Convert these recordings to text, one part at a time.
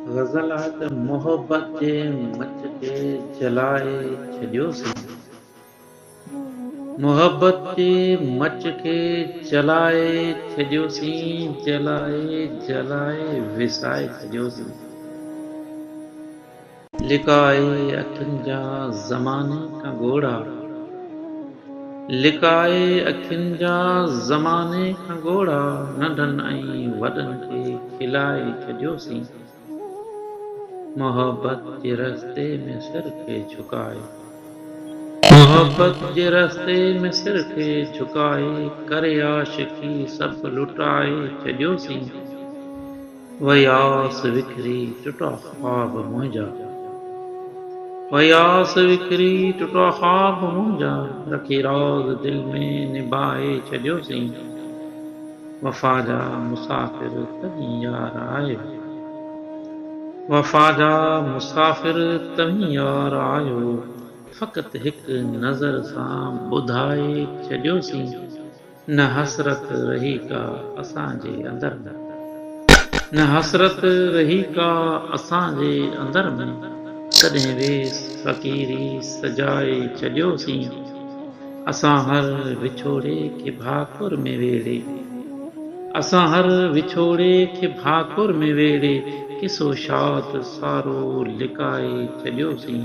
ग़ज़ल आहे त मोहबत जे मच खे जलाए छॾियोसीं। मोहबत जे मच खे जलाए छॾियोसीं, जलाए जलाए विसाए छॾियोसीं। लिकाए अखियुनि जा ज़माने खां ॻोढ़ा, लिकाए अखियुनि जा ज़माने खां ॻोढ़ा, नंढनि ऐं वॾनि खे खिलाए छॾियोसीं। मोहबत जे रस्ते में सिर खे झुकाए, मोहबत जे रस्ते में सिर खे झुकाए, करे आशिकी सभु लुटाए छॾियोसीं। वयास विखरी टुटा ख्वाब मुंहिंजा, वयास विखरी टुटा ख्वाब मुंहिंजा, रखी राज़ दिल में निभाए छॾियोसीं। वफ़ा जा मुसाफ़िर तव्हीं यार आयो, वफ़ा जा मुसाफ़िर तव्हीं यार आयो, फ़क़ति हिकु नज़र सां ॿुधाए छॾियोसीं। न हसरत रही का असांजे अंदर में, न हसरत रही का असांजे अंदर में, तॾहिं वेस फ़क़ीरी सजाए छॾियोसीं। असां हर विछोड़े खे भाकुर में वेड़े, असां हर विछोड़े खे भाकुर में वेड़े, किसो शाद सारो लिकाए छॾियोसीं।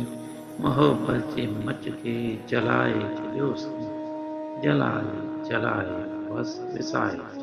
मोहबत जे मच खे जलाए छॾियोसीं, जलाए जलाए बस विसाए।